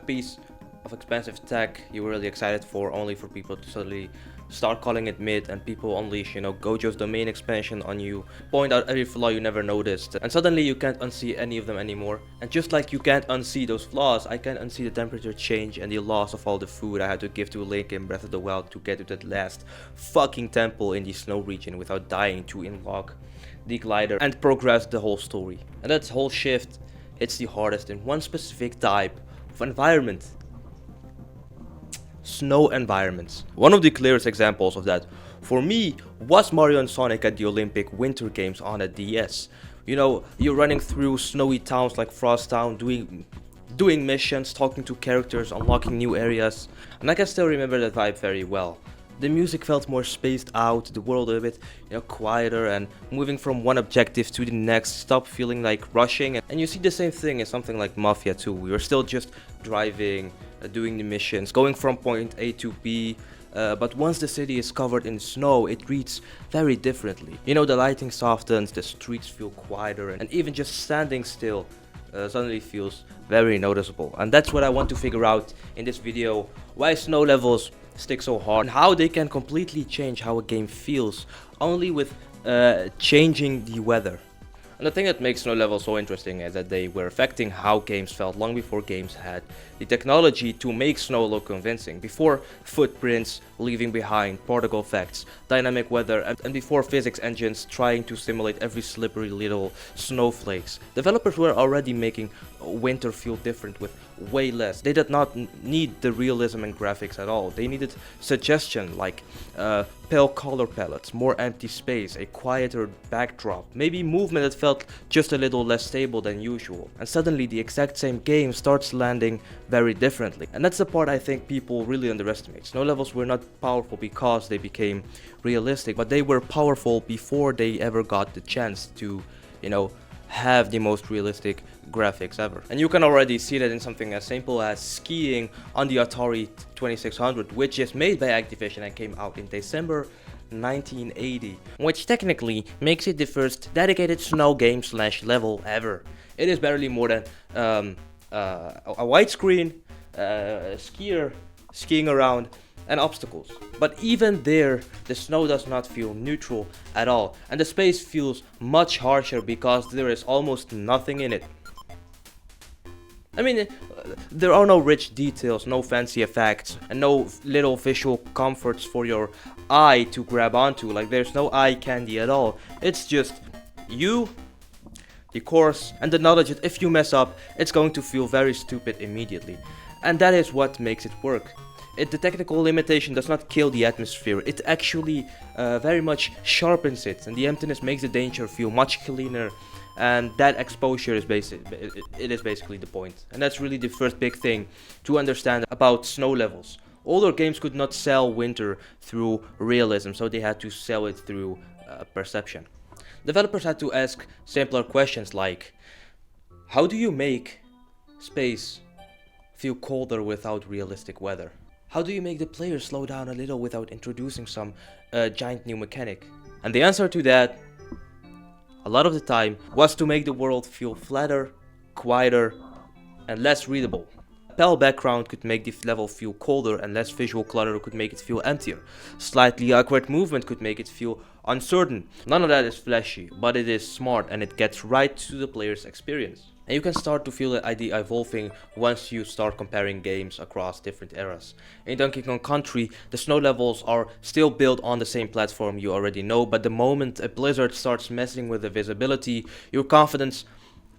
piece of expensive tech you were really excited for, only for people to suddenly start calling it mid, and people unleash, Gojo's domain expansion on you, point out every flaw you never noticed, and suddenly you can't unsee any of them anymore. And just like you can't unsee those flaws, I can't unsee the temperature change and the loss of all the food I had to give to Link in Breath of the Wild to get to that last fucking temple in the snow region without dying to unlock the glider and progress the whole story. And that whole shift hits the hardest in one specific type of environment: snow environments. One of the clearest examples of that for me was Mario and Sonic at the Olympic Winter Games on a DS. You're running through snowy towns like Frost Town, doing missions, talking to characters, unlocking new areas, and I can still remember that vibe very well. The music felt more spaced out, the world a bit, quieter, and moving from one objective to the next stopped feeling like rushing. And you see the same thing in something like Mafia 2. We were still just driving, doing the missions, going from point A to B, but once the city is covered in snow, it reads very differently. The lighting softens, the streets feel quieter, and even just standing still suddenly feels very noticeable. And that's what I want to figure out in this video: why snow levels stick so hard and how they can completely change how a game feels only with changing the weather. And the thing that makes snow levels so interesting is that they were affecting how games felt long before games had the technology to make snow look convincing, before footprints leaving behind, particle effects, dynamic weather, and before physics engines trying to simulate every slippery little snowflakes. Developers were already making winter feel different with way less. They did not need the realism and graphics at all. They needed suggestion like pale color palettes, more empty space, a quieter backdrop, maybe movement that felt just a little less stable than usual. And suddenly the exact same game starts landing very differently. And that's the part I think people really underestimate. Snow levels were not powerful because they became realistic, but they were powerful before they ever got the chance to, have the most realistic graphics ever. And you can already see that in something as simple as skiing on the Atari 2600, which is made by Activision and came out in December 1980, which technically makes it the first dedicated snow game / level ever. It is barely more than a widescreen, skier skiing around, and obstacles. But even there, the snow does not feel neutral at all, and the space feels much harsher because there is almost nothing in it. I mean, there are no rich details, no fancy effects, and no little visual comforts for your eye to grab onto. Like, there's no eye candy at all. It's just you, the course, and the knowledge that if you mess up, it's going to feel very stupid immediately. And that is what makes it work. The technical limitation does not kill the atmosphere, it actually very much sharpens it, and the emptiness makes the danger feel much cleaner, and that exposure is basically the point. And that's really the first big thing to understand about snow levels. Older games could not sell winter through realism, so they had to sell it through perception. Developers had to ask simpler questions like, how do you make space feel colder without realistic weather? How do you make the player slow down a little without introducing some giant new mechanic? And the answer to that, a lot of the time, was to make the world feel flatter, quieter, and less readable. A pale background could make the level feel colder, and less visual clutter could make it feel emptier. Slightly awkward movement could make it feel uncertain. None of that is flashy, but it is smart, and it gets right to the player's experience. And you can start to feel the idea evolving once you start comparing games across different eras. In Donkey Kong Country, the snow levels are still built on the same platform you already know, but the moment a blizzard starts messing with the visibility, your confidence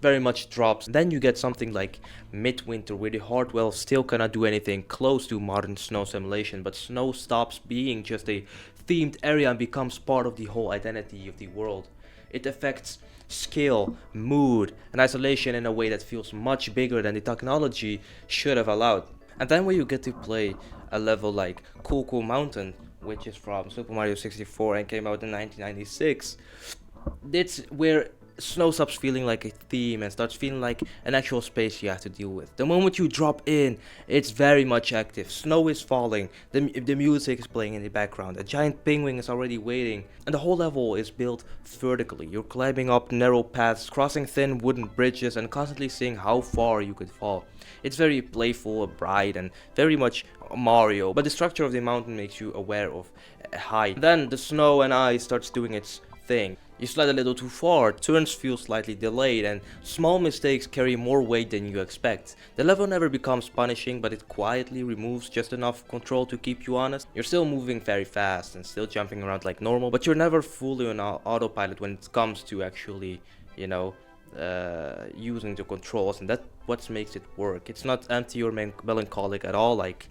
very much drops. Then you get something like Midwinter, where the hardware still cannot do anything close to modern snow simulation, but snow stops being just a themed area and becomes part of the whole identity of the world. It affects scale, mood, and isolation in a way that feels much bigger than the technology should have allowed. And then when you get to play a level like Cool Cool Mountain, which is from Super Mario 64 and came out in 1996, it's where Snow stops feeling like a theme and starts feeling like an actual space you have to deal with. The moment you drop in, it's very much active. Snow is falling, the music is playing in the background, a giant penguin is already waiting, and the whole level is built vertically. You're climbing up narrow paths, crossing thin wooden bridges, and constantly seeing how far you could fall. It's very playful, bright, and very much Mario, but the structure of the mountain makes you aware of height. Then the snow and ice starts doing its thing. You slide a little too far, turns feel slightly delayed, and small mistakes carry more weight than you expect. The level never becomes punishing, but it quietly removes just enough control to keep you honest. You're still moving very fast and still jumping around like normal, but you're never fully on autopilot when it comes to actually, using the controls, and that's what makes it work. It's not empty or melancholic at all like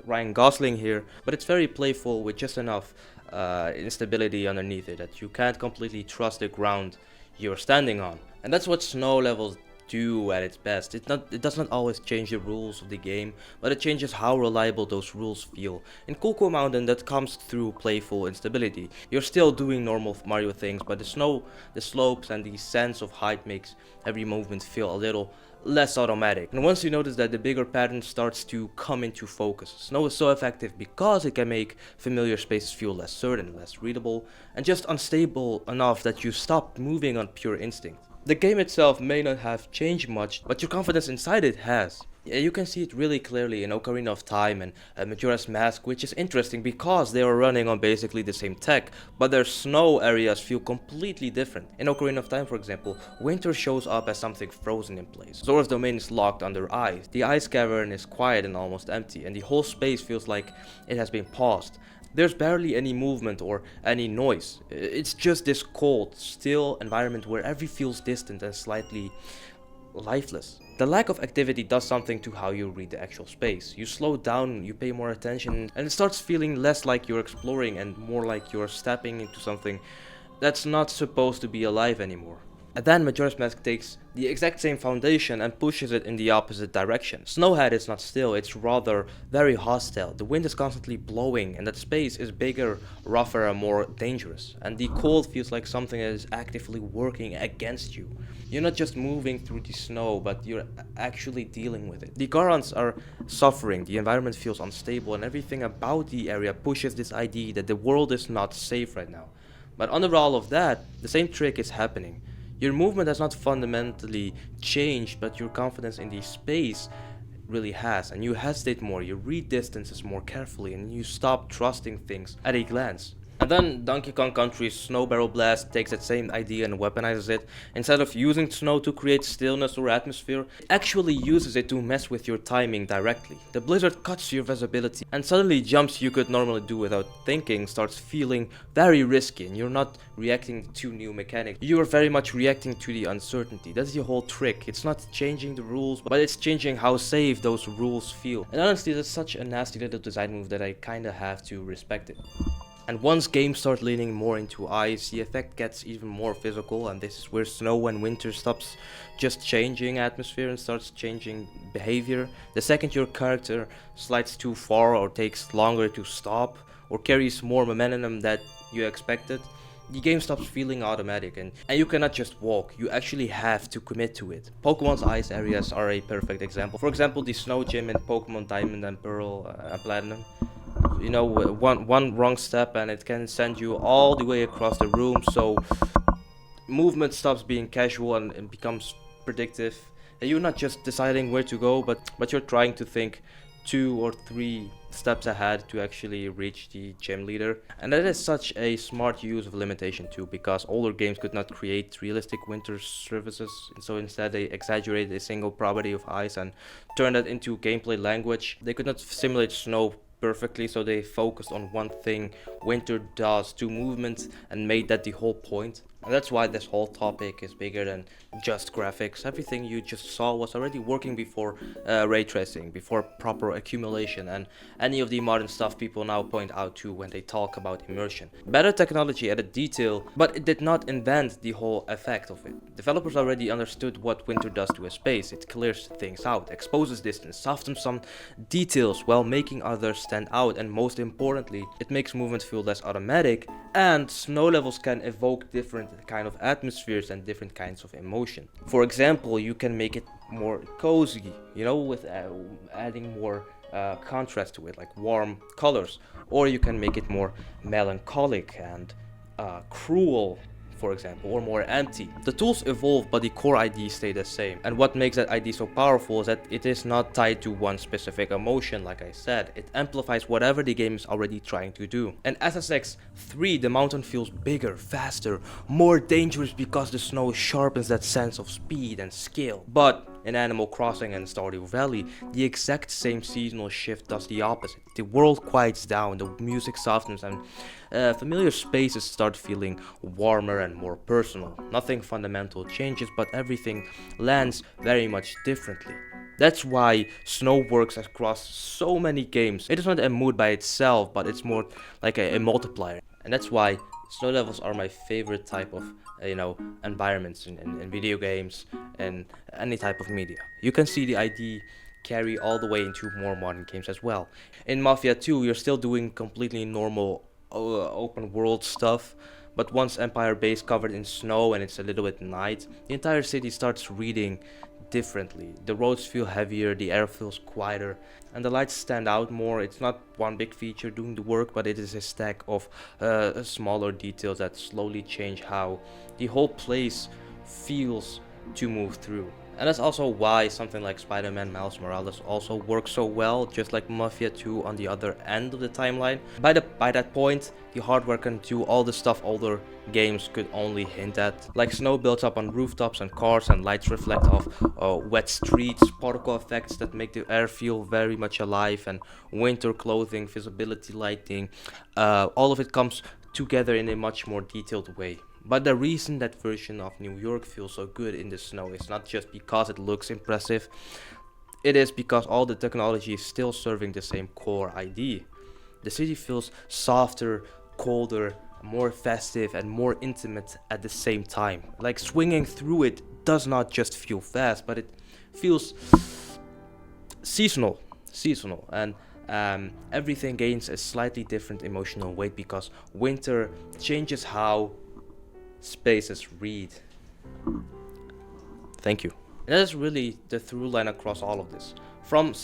Ryan Gosling here, but it's very playful with just enough instability underneath it that you can't completely trust the ground you're standing on. And that's what snow levels do at its best. It does not always change the rules of the game, but it changes how reliable those rules feel. In Coco Mountain, that comes through playful instability. You're still doing normal Mario things, but the snow, the slopes, and the sense of height makes every movement feel a little less automatic. And once you notice that, the bigger pattern starts to come into focus. Snow is so effective because it can make familiar spaces feel less certain, less readable, and just unstable enough that you stop moving on pure instinct. The game itself may not have changed much, but your confidence inside it has. You can see it really clearly in Ocarina of Time and Majora's Mask, which is interesting because they are running on basically the same tech, but their snow areas feel completely different. In Ocarina of Time, for example, winter shows up as something frozen in place. Zora's domain is locked under ice. The ice cavern is quiet and almost empty, and the whole space feels like it has been paused. There's barely any movement or any noise. It's just this cold, still environment where everything feels distant and slightly lifeless. The lack of activity does something to how you read the actual space. You slow down, you pay more attention, and it starts feeling less like you're exploring and more like you're stepping into something that's not supposed to be alive anymore. And then Majora's Mask takes the exact same foundation and pushes it in the opposite direction. Snowhead is not still, it's rather very hostile. The wind is constantly blowing and that space is bigger, rougher, and more dangerous. And the cold feels like something that is actively working against you. You're not just moving through the snow, but you're actually dealing with it. The Gorons are suffering, the environment feels unstable, and everything about the area pushes this idea that the world is not safe right now. But under all of that, the same trick is happening. Your movement has not fundamentally changed, but your confidence in the space really has, and you hesitate more, you read distances more carefully, and you stop trusting things at a glance. And then Donkey Kong Country's Snow Barrel Blast takes that same idea and weaponizes it. Instead of using snow to create stillness or atmosphere, it actually uses it to mess with your timing directly. The blizzard cuts your visibility, and suddenly jumps you could normally do without thinking starts feeling very risky, and you're not reacting to new mechanics. You are very much reacting to the uncertainty. That's the whole trick. It's not changing the rules, but it's changing how safe those rules feel. And honestly, that's such a nasty little design move that I kinda have to respect it. And once games start leaning more into ice, the effect gets even more physical, and this is where snow and winter stops just changing atmosphere and starts changing behavior. The second your character slides too far or takes longer to stop or carries more momentum than you expected, the game stops feeling automatic, and you cannot just walk, you actually have to commit to it. Pokemon's ice areas are a perfect example. For example, the Snow Gym in Pokemon Diamond and Pearl and Platinum. You know, one wrong step and it can send you all the way across the room, so movement stops being casual and becomes predictive. And you're not just deciding where to go, but you're trying to think 2 or 3 steps ahead to actually reach the gym leader. And that is such a smart use of limitation too, because older games could not create realistic winter surfaces, and so instead they exaggerated a single property of ice and turned that into gameplay language. They could not simulate snow perfectly, so they focused on one thing winter does to movement and made that the whole point. And that's why this whole topic is bigger than just graphics. Everything you just saw was already working before ray tracing, before proper accumulation, and any of the modern stuff people now point out to when they talk about immersion. Better technology added detail, but it did not invent the whole effect of it. Developers already understood what winter does to a space. It clears things out, exposes distance, softens some details while making others stand out, and most importantly, it makes movement feel less automatic, and snow levels can evoke different kind of atmospheres and different kinds of emotion. For example, you can make it more cozy, with adding more contrast to it, like warm colors, or you can make it more melancholic and cruel, for example, or more empty. The tools evolve, but the core idea stay the same. And what makes that idea so powerful is that it is not tied to one specific emotion, like I said. It amplifies whatever the game is already trying to do. In SSX 3, the mountain feels bigger, faster, more dangerous because the snow sharpens that sense of speed and skill. But in Animal Crossing and Stardew Valley, the exact same seasonal shift does the opposite. The world quiets down, the music softens, and familiar spaces start feeling warmer and more personal. Nothing fundamental changes, but everything lands very much differently. That's why snow works across so many games. It is not a mood by itself, but it's more like a multiplier. And that's why snow levels are my favorite type of environments in video games and any type of media. You can see the idea carry all the way into more modern games as well. In Mafia 2, you're still doing completely normal open world stuff, but once Empire Base covered in snow and it's a little bit night, the entire city starts reading differently. The roads feel heavier, the air feels quieter, and the lights stand out more. It's not one big feature doing the work, but it is a stack of smaller details that slowly change how the whole place feels to move through. And that's also why something like Spider-Man Miles Morales also works so well, just like Mafia 2 on the other end of the timeline. By that point, the hardware can do all the stuff older games could only hint at. Like snow builds up on rooftops and cars, and lights reflect off wet streets, particle effects that make the air feel very much alive, and winter clothing, visibility lighting, all of it comes together in a much more detailed way. But the reason that version of New York feels so good in the snow is not just because it looks impressive, it is because all the technology is still serving the same core idea. The city feels softer, colder, more festive, and more intimate at the same time. Like swinging through it does not just feel fast, but it feels seasonal, and everything gains a slightly different emotional weight because winter changes how spaces read. Thank you. And that is really the through line across all of this. From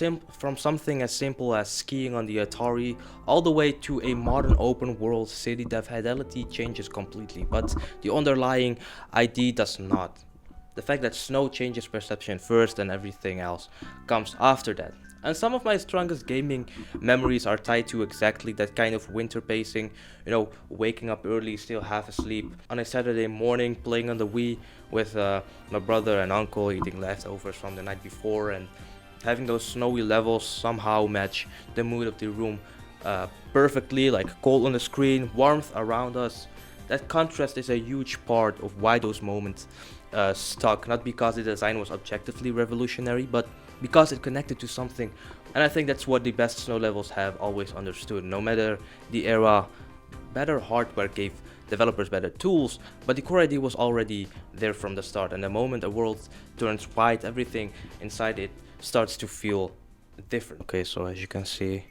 something as simple as skiing on the Atari all the way to a modern open world city, the fidelity changes completely, but the underlying idea does not. The fact that snow changes perception first and everything else comes after that. And some of my strongest gaming memories are tied to exactly that kind of winter pacing. Waking up early, still half asleep on a Saturday morning, playing on the Wii with my brother and uncle, eating leftovers from the night before, and having those snowy levels somehow match the mood of the room perfectly, like cold on the screen, warmth around us. That contrast is a huge part of why those moments stuck, not because the design was objectively revolutionary, but because it connected to something. And I think that's what the best snow levels have always understood. No matter the era, better hardware gave developers better tools, but the core idea was already there from the start. And the moment a world turns white, everything inside it starts to feel different. Okay, so as you can see,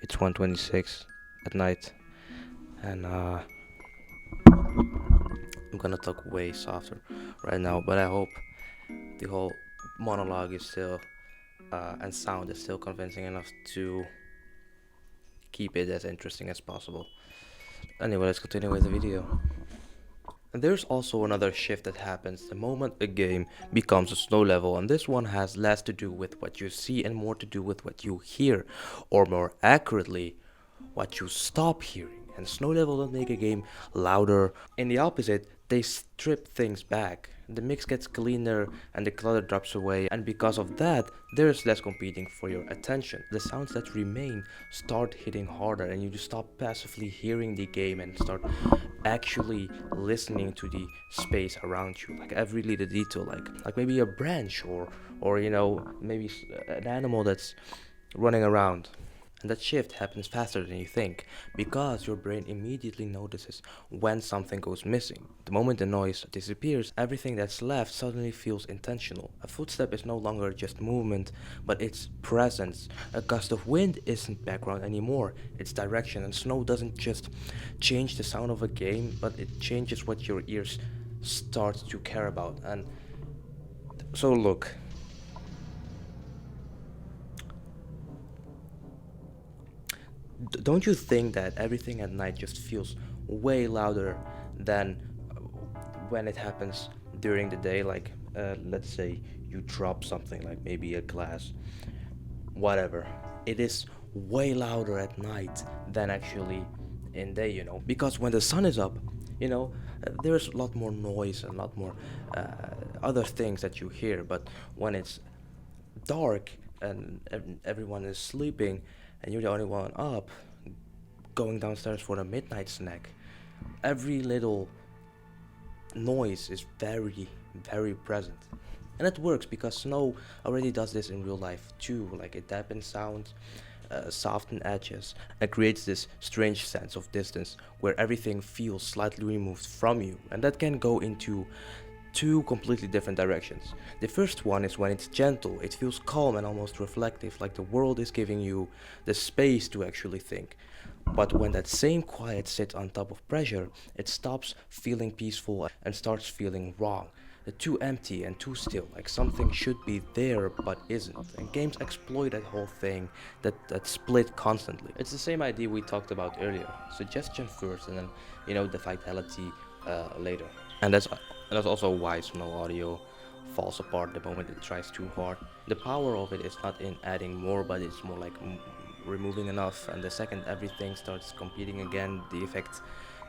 it's 1:26 at night, and I'm gonna talk way softer right now, but I hope the whole monologue is still and sound is still convincing enough to keep it as interesting as possible. Anyway, let's continue with the video. And there's also another shift that happens the moment a game becomes a snow level, and this one has less to do with what you see and more to do with what you hear, or more accurately, what you stop hearing. And snow level don't make a game louder. In the opposite, they strip things back. The mix gets cleaner and the clutter drops away, and because of that, there's less competing for your attention. The sounds that remain start hitting harder, and you just stop passively hearing the game and start actually listening to the space around you, like every little detail, like maybe a branch or maybe an animal that's running around. And that shift happens faster than you think, because your brain immediately notices when something goes missing. The moment the noise disappears, everything that's left suddenly feels intentional. A footstep is no longer just movement, but it's presence. A gust of wind isn't background anymore, it's direction. And snow doesn't just change the sound of a game, but it changes what your ears start to care about. And so, look, don't you think that everything at night just feels way louder than when it happens during the day? Like, let's say you drop something, like maybe a glass, whatever. It is way louder at night than actually in day, because when the sun is up, there's a lot more noise and a lot more other things that you hear. But when it's dark and everyone is sleeping and you're the only one up going downstairs for a midnight snack, every little noise is very, very present. And it works because snow already does this in real life too. Like, it dampens sounds, soften edges, and creates this strange sense of distance where everything feels slightly removed from you. And that can go into two completely different directions. The first one is when it's gentle, it feels calm and almost reflective, like the world is giving you the space to actually think. But when that same quiet sits on top of pressure, it stops feeling peaceful and starts feeling wrong. Too empty and too still, like something should be there but isn't. And games exploit that whole thing, that split constantly. It's the same idea we talked about earlier. Suggestion first, and then the vitality later. And that's also why snow audio falls apart the moment it tries too hard. The power of it is not in adding more, but it's more like removing enough. And the second everything starts competing again, the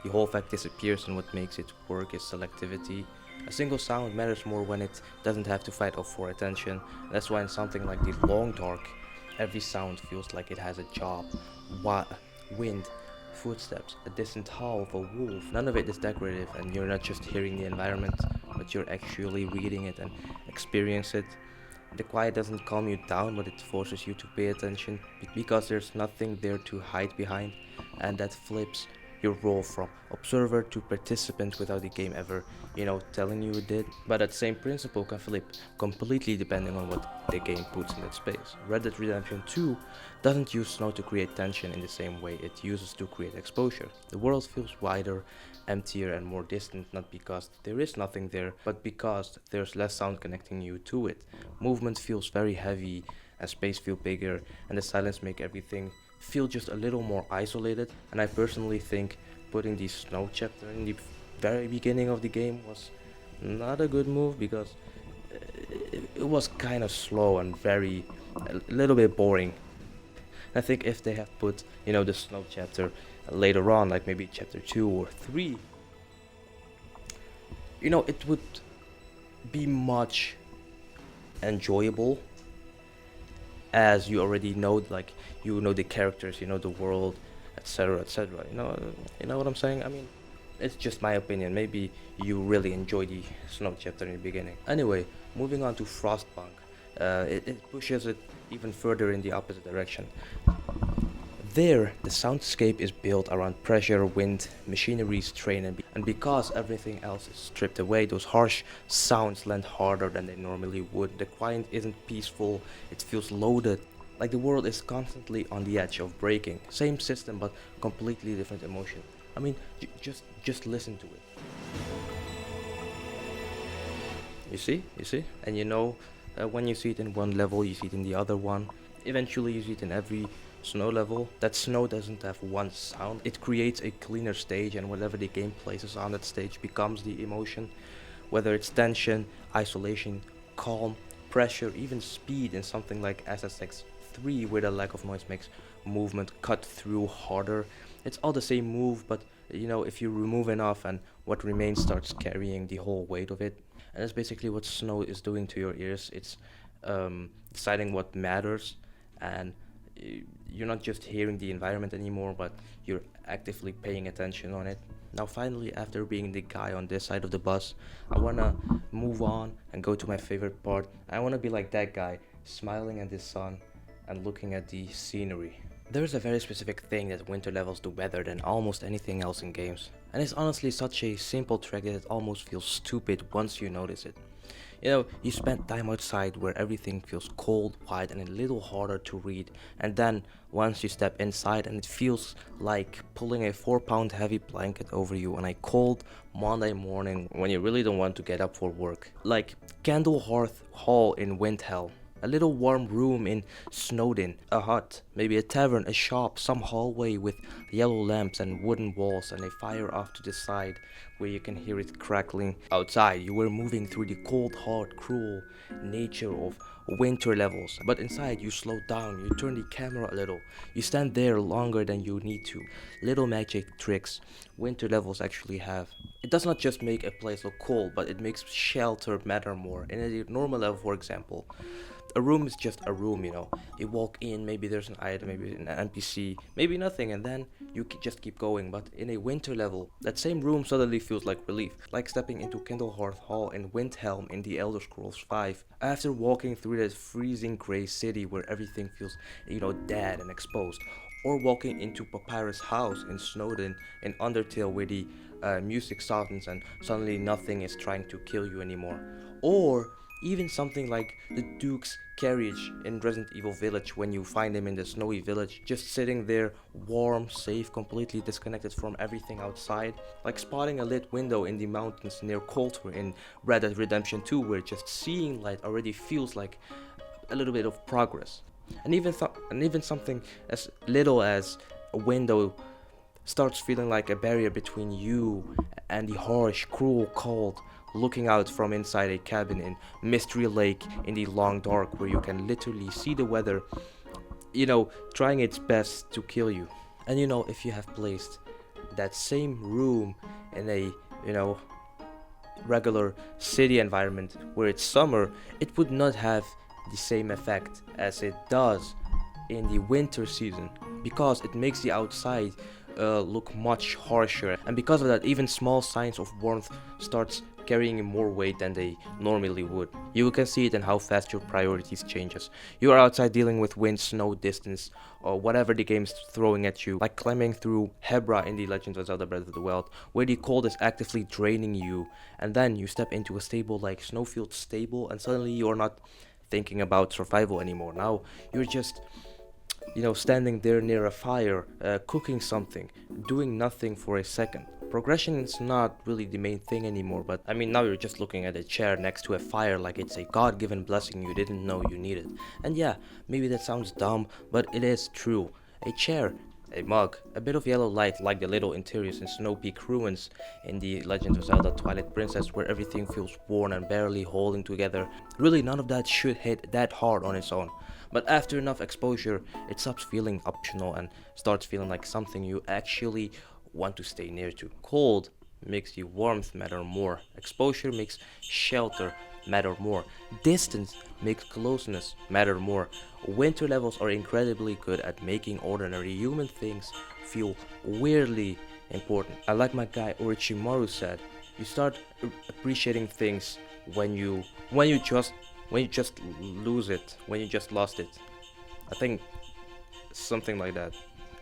whole effect disappears, and what makes it work is selectivity. A single sound matters more when it doesn't have to fight off for attention. That's why in something like the long dark, every sound feels like it has a job. Wind, footsteps, a distant howl of a wolf. None of it is decorative, and you're not just hearing the environment, but you're actually reading it and experience it. The quiet doesn't calm you down, but it forces you to pay attention because there's nothing there to hide behind, and that flips your role from observer to participant without the game ever, telling you it did. But that same principle can flip completely depending on what the game puts in that space. Red Dead Redemption 2 doesn't use snow to create tension in the same way it uses to create exposure. The world feels wider, emptier, and more distant, not because there is nothing there, but because there's less sound connecting you to it. Movement feels very heavy, and space feels bigger, and the silence make everything feel just a little more isolated. And I personally think putting the snow chapter in the very beginning of the game was not a good move, because it was kind of slow and a little bit boring. I think if they have put the snow chapter later on, like maybe chapter 2 or 3, it would be much enjoyable, as you already know, like the characters, the world, etc., etc. You know what I'm saying? I mean, it's just my opinion. Maybe you really enjoy the snow chapter in the beginning. Anyway, moving on to Frostpunk, it pushes it even further in the opposite direction. There, the soundscape is built around pressure, wind, machinery, strain, and because everything else is stripped away, those harsh sounds land harder than they normally would. The quiet isn't peaceful, it feels loaded, like the world is constantly on the edge of breaking. Same system, but completely different emotion. I mean, just listen to it. You see? And when you see it in one level, you see it in the other one. Eventually, you see it in every snow level. That snow doesn't have one sound. It creates a cleaner stage, and whatever the game places on that stage becomes the emotion. Whether it's tension, isolation, calm, pressure, even speed in something like SSX 3, where the lack of noise makes movement cut through harder. It's all the same move, but if you remove enough, and what remains starts carrying the whole weight of it. And that's basically what snow is doing to your ears. It's deciding what matters, and you're not just hearing the environment anymore, but you're actively paying attention on it. Now finally, after being the guy on this side of the bus, I wanna move on and go to my favorite part. I wanna be like that guy, smiling at the sun and looking at the scenery. There's a very specific thing that winter levels do better than almost anything else in games, and it's honestly such a simple trick that it almost feels stupid once you notice it. You spend time outside where everything feels cold, white, and a little harder to read, and then once you step inside and it feels like pulling a 4 pound heavy blanket over you on a cold Monday morning when you really don't want to get up for work. Like Candle Hearth Hall in Windhell. A little warm room in Snowdin, a hut, maybe a tavern, a shop, some hallway with yellow lamps and wooden walls and a fire off to the side where you can hear it crackling. Outside, you were moving through the cold, hard, cruel nature of winter levels. But inside, you slow down, you turn the camera a little, you stand there longer than you need to. Little magic tricks winter levels actually have. It does not just make a place look cold, but it makes shelter matter more. In a normal level, for example, a room is just a room. You walk in, maybe there's an item, maybe an NPC, maybe nothing, and then you just keep going. But in a winter level, that same room suddenly feels like relief, like stepping into Kindlehearth Hall in Windhelm in The Elder Scrolls V. After walking through that freezing gray city where everything feels, dead and exposed, or walking into Papyrus House in Snowdin in Undertale where the music softens and suddenly nothing is trying to kill you anymore, or even something like the Duke's carriage in Resident Evil Village when you find him in the snowy village, just sitting there, warm, safe, completely disconnected from everything outside, like spotting a lit window in the mountains near Coulter in Red Dead Redemption 2, where just seeing light already feels like a little bit of progress. And even something as little as a window starts feeling like a barrier between you and the harsh, cruel cold looking out from inside a cabin in Mystery Lake in the long dark where you can literally see the weather, trying its best to kill you. And if you have placed that same room in a, regular city environment where it's summer, it would not have the same effect as it does in the winter season because it makes the outside look much harsher, and because of that even small signs of warmth starts carrying more weight than they normally would. You can see it in how fast your priorities changes. You are outside dealing with wind, snow, distance, or whatever the game is throwing at you, like climbing through Hebra in The Legend of Zelda Breath of the Wild, where the cold is actively draining you, and then you step into a stable like Snowfield Stable, and suddenly you're not thinking about survival anymore. Now you're just standing there near a fire, cooking something, doing nothing for a second. Progression is not really the main thing anymore, but now you're just looking at a chair next to a fire like it's a god-given blessing you didn't know you needed. And yeah, maybe that sounds dumb, but it is true. A chair, a mug, a bit of yellow light like the little interiors in Snow Peak Ruins in The Legend of Zelda Twilight Princess where everything feels worn and barely holding together. Really, none of that should hit that hard on its own. But after enough exposure, it stops feeling optional and starts feeling like something you actually want to stay near to. Cold makes the warmth matter more. Exposure makes shelter matter more. Distance makes closeness matter more. Winter levels are incredibly good at making ordinary human things feel weirdly important. I like my guy Orochimaru said, you start appreciating things when you just lose it, when you just lost it. I think something like that.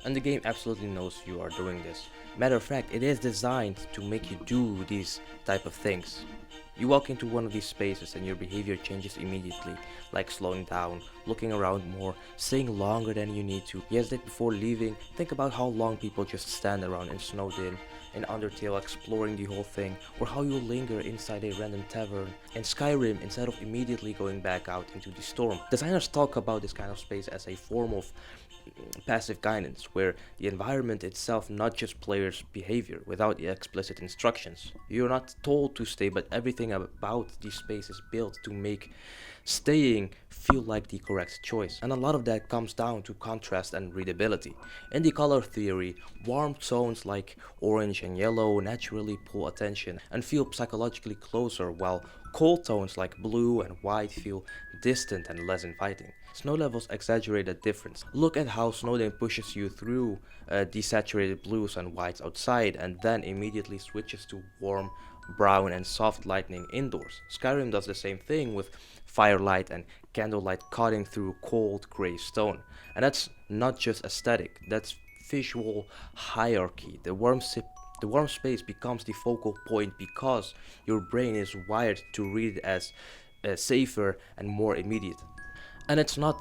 And the game absolutely knows you are doing this. Matter of fact, it is designed to make you do these type of things. You walk into one of these spaces and your behavior changes immediately, like slowing down, looking around more, staying longer than you need to. Yes, that before leaving, think about how long people just stand around in Snowdin, in Undertale exploring the whole thing, or how you linger inside a random tavern in Skyrim instead of immediately going back out into the storm. Designers talk about this kind of space as a form of passive guidance, where the environment itself, not just players' behavior, without the explicit instructions. You're not told to stay, but everything about the space is built to make staying feel like the correct choice. And a lot of that comes down to contrast and readability. In the color theory, warm tones like orange and yellow naturally pull attention and feel psychologically closer, while cold tones like blue and white feel distant and less inviting. Snow levels exaggerate that difference. Look at how Snowdin pushes you through desaturated blues and whites outside and then immediately switches to warm brown and soft lightning indoors. Skyrim does the same thing with firelight and candlelight cutting through cold gray stone. And that's not just aesthetic, that's visual hierarchy. The warm space becomes the focal point because your brain is wired to read it as safer and more immediate. And it's not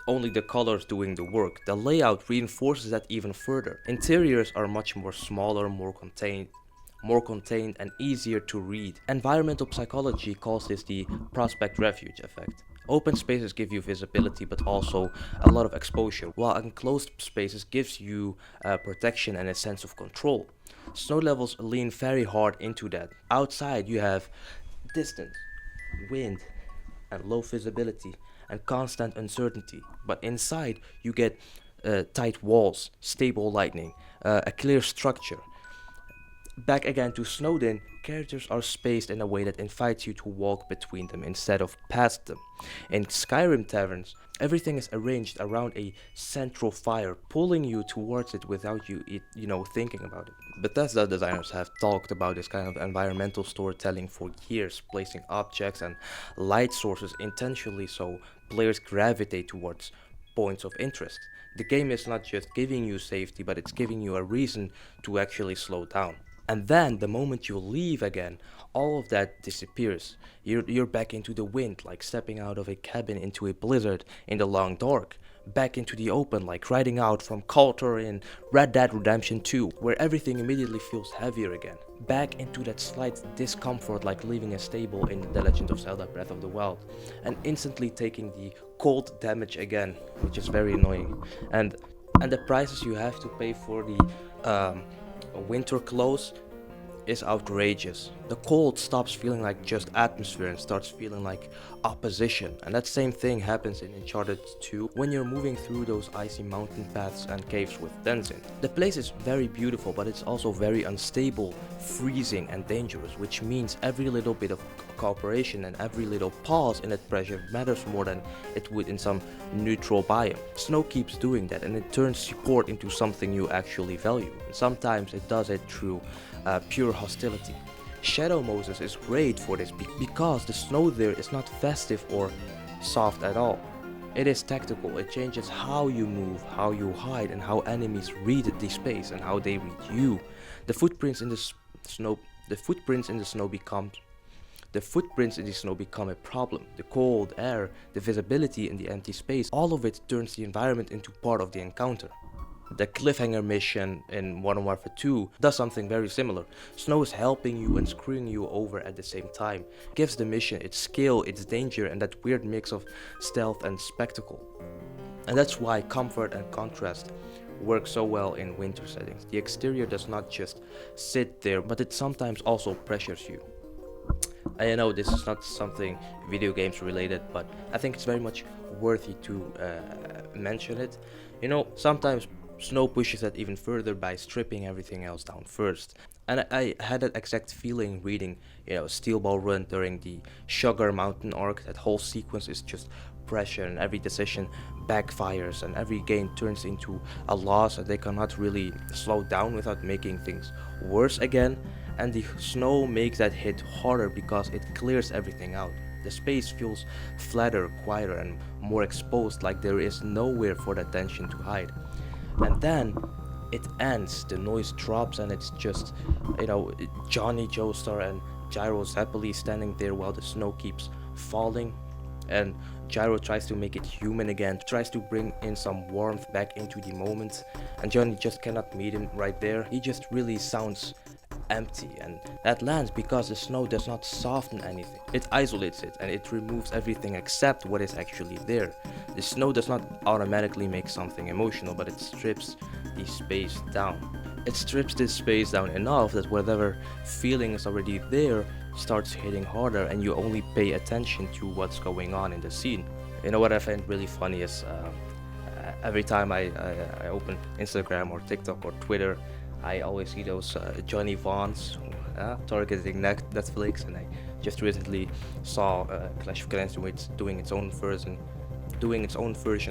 only the colors doing the work, the layout reinforces that even further. Interiors are much more smaller, more contained and easier to read. Environmental psychology calls this the prospect refuge effect. Open spaces give you visibility but also a lot of exposure, while enclosed spaces gives you protection and a sense of control. Snow levels lean very hard into that. Outside you have distance, wind, and low visibility and constant uncertainty. But inside, you get tight walls, stable lighting, a clear structure. Back again to Snowden, characters are spaced in a way that invites you to walk between them instead of past them. In Skyrim taverns, everything is arranged around a central fire, pulling you towards it without you thinking about it. Bethesda designers have talked about this kind of environmental storytelling for years, placing objects and light sources intentionally so players gravitate towards points of interest. The game is not just giving you safety, but it's giving you a reason to actually slow down. And then the moment you leave again, all of that disappears. You're back into the wind, like stepping out of a cabin into a blizzard in the long dark. Back into the open, like riding out from Coulter in Red Dead Redemption 2, where everything immediately feels heavier again. Back into that slight discomfort, like leaving a stable in The Legend of Zelda Breath of the Wild, and instantly taking the cold damage again, which is very annoying. And the prices you have to pay for the winter clothes is outrageous. The cold stops feeling like just atmosphere and starts feeling like opposition. And that same thing happens in Uncharted 2 when you're moving through those icy mountain paths and caves with Tenzin. The place is very beautiful, but it's also very unstable, freezing and dangerous, which means every little bit of cooperation and every little pause in that pressure matters more than it would in some neutral biome. Snow keeps doing that, and it turns support into something you actually value. And sometimes it does it through pure hostility. Shadow Moses is great for this because the snow there is not festive or soft at all. It is tactical. It changes how you move, how you hide, and how enemies read the space and how they read you. The footprints in the snow become a problem. The cold air, the visibility in the empty space, all of it turns the environment into part of the encounter. The cliffhanger mission in Modern Warfare 2 does something very similar. Snow is helping you and screwing you over at the same time. Gives the mission its scale, its danger, and that weird mix of stealth and spectacle. And that's why comfort and contrast work so well in winter settings. The exterior does not just sit there, but it sometimes also pressures you. I know this is not something video games related, but I think it's very much worthy to mention it. Sometimes snow pushes that even further by stripping everything else down first. And I had that exact feeling reading, Steel Ball Run during the Sugar Mountain arc. That whole sequence is just pressure, and every decision backfires, and every game turns into a loss that they cannot really slow down without making things worse again. And the snow makes that hit harder because it clears everything out. The space feels flatter, quieter, and more exposed, like there is nowhere for the tension to hide. And then it ends, the noise drops, and it's just, Johnny Joestar and Gyro Zeppeli standing there while the snow keeps falling. And Gyro tries to make it human again, tries to bring in some warmth back into the moment. And Johnny just cannot meet him right there. He just really sounds empty, and that lands because the snow does not soften anything. It isolates it and it removes everything except what is actually there. The snow does not automatically make something emotional, but it strips the space down. It strips this space down enough that whatever feeling is already there starts hitting harder, and you only pay attention to what's going on in the scene. What I find really funny is every time I open Instagram or TikTok or Twitter, I always see those Johnny Vaughns targeting Netflix, and I just recently saw Clash of Clans doing its own version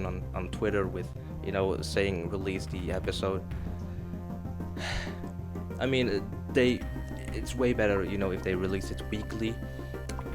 on Twitter with saying release the episode. I mean, it's way better if they release it weekly.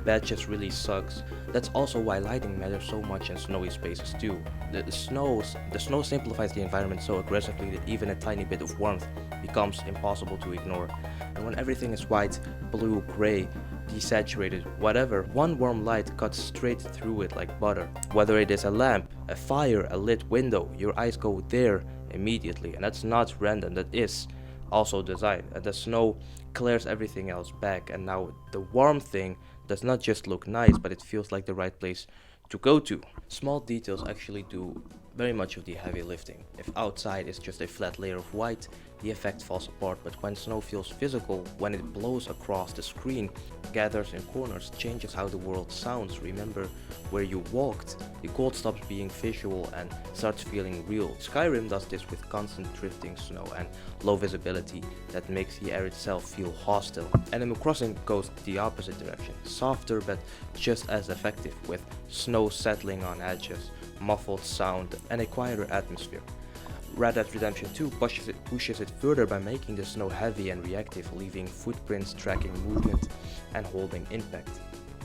That just really sucks. That's also why lighting matters so much in snowy spaces too. The snow simplifies the environment so aggressively that even a tiny bit of warmth becomes impossible to ignore. And when everything is white, blue, gray, desaturated, whatever, one warm light cuts straight through it like butter. Whether it is a lamp, a fire, a lit window, your eyes go there immediately, and that's not random, that is also design. And the snow clears everything else back, and now the warm thing does not just look nice, but it feels like the right place to go to. Small details actually do very much of the heavy lifting. If outside is just a flat layer of white, the effect falls apart, but when snow feels physical, when it blows across the screen, gathers in corners, changes how the world sounds, remember where you walked, the cold stops being visual and starts feeling real. Skyrim does this with constant drifting snow and low visibility that makes the air itself feel hostile. Animal Crossing goes the opposite direction, softer but just as effective, with snow settling on edges, muffled sound, and a quieter atmosphere. Red Dead Redemption 2 pushes it further by making the snow heavy and reactive, leaving footprints tracking movement and holding impact.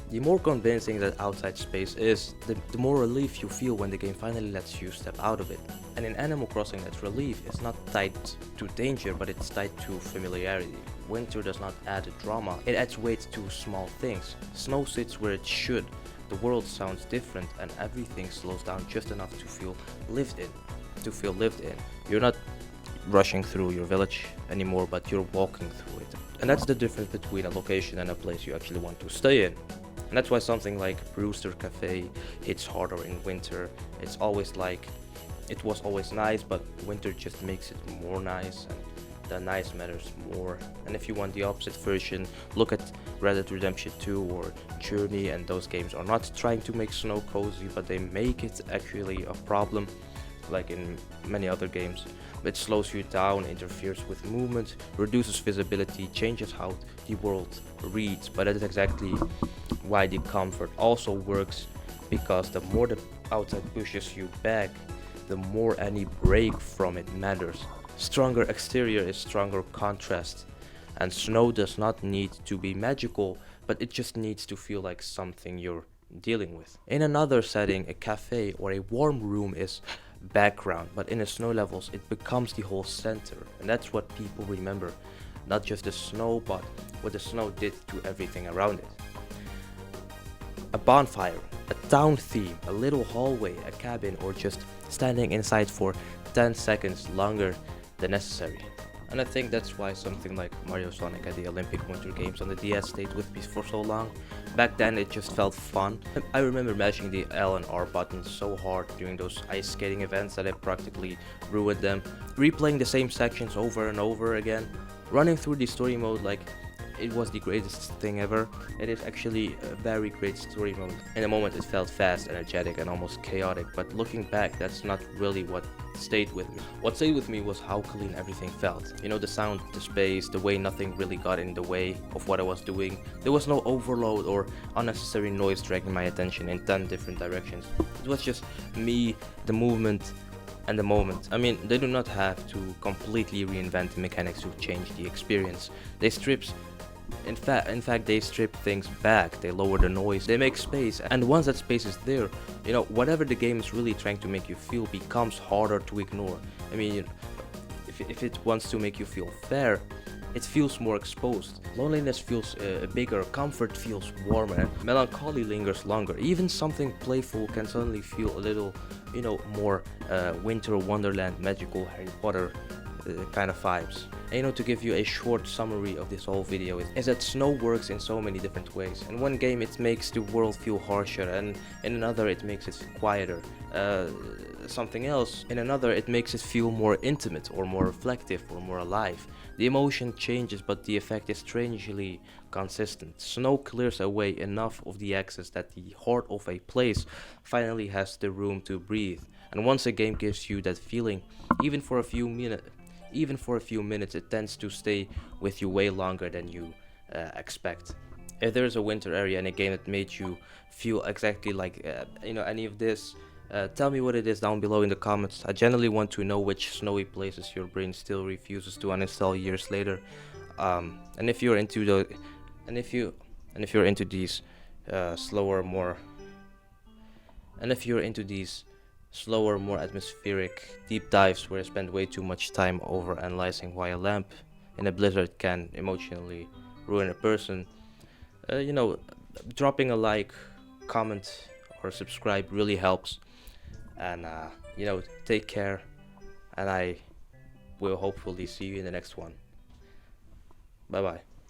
The more convincing that outside space is, the more relief you feel when the game finally lets you step out of it. And in Animal Crossing, that relief is not tied to danger, but it's tied to familiarity. Winter does not add drama, it adds weight to small things. Snow sits where it should, the world sounds different, and everything slows down just enough to feel lived in. You're not rushing through your village anymore, but you're walking through it. And that's the difference between a location and a place you actually want to stay in. And that's why something like Brewster Cafe hits harder in winter. It was always nice, but winter just makes it more nice, and the nice matters more. And if you want the opposite version, look at Red Dead Redemption 2 or Journey, and those games are not trying to make snow cozy, but they make it actually a problem, like in many other games. It slows you down, interferes with movement, reduces visibility, changes how the world reads. But that is exactly why the comfort also works, because the more the outside pushes you back, the more any break from it matters. Stronger exterior is stronger contrast, and snow does not need to be magical, but it just needs to feel like something you're dealing with. In another setting, a cafe or a warm room is background, but in the snow levels it becomes the whole center, and that's what people remember, not just the snow, but what the snow did to everything around it. A bonfire, a town theme, a little hallway, a cabin, or just standing inside for 10 seconds longer than necessary. And I think that's why something like Mario Sonic at the Olympic Winter Games on the DS stayed with me for so long. Back then it just felt fun. I remember mashing the L and R buttons so hard during those ice skating events that I practically ruined them. Replaying the same sections over and over again. Running through the story mode like it was the greatest thing ever. It is actually a very great story mode. In the moment it felt fast, energetic, and almost chaotic, but looking back, that's not really what stayed with me. What stayed with me was how clean everything felt. You know, the sound, the space, the way nothing really got in the way of what I was doing. There was no overload or unnecessary noise dragging my attention in 10 different directions. It was just me, the movement, and the moment. I mean, they do not have to completely reinvent the mechanics to change the experience. In fact, they strip things back, they lower the noise, they make space, and once that space is there, you know, whatever the game is really trying to make you feel becomes harder to ignore. I mean, you know, if it wants to make you feel fair, it feels more exposed. Loneliness feels bigger, comfort feels warmer, and melancholy lingers longer. Even something playful can suddenly feel a little, you know, more winter wonderland, magical Harry Potter kind of vibes. And you know, to give you a short summary of this whole video is that snow works in so many different ways. In one game it makes the world feel harsher, and in another it makes it quieter. Something else, in another it makes it feel more intimate or more reflective or more alive. The emotion changes, but the effect is strangely consistent. Snow clears away enough of the excess that the heart of a place finally has the room to breathe. And once a game gives you that feeling, even for a few minutes, it tends to stay with you way longer than you expect. If there's a winter area in a game that made you feel exactly like any of this, tell me what it is down below in the comments. I generally want to know which snowy places your brain still refuses to uninstall years later. And if you're into these slower, more And if you're into these slower, more atmospheric deep dives where I spend way too much time over analyzing why a lamp in a blizzard can emotionally ruin a person, uh, you know, dropping a like, comment, or subscribe really helps. And take care. And I will hopefully see you in the next one. Bye bye.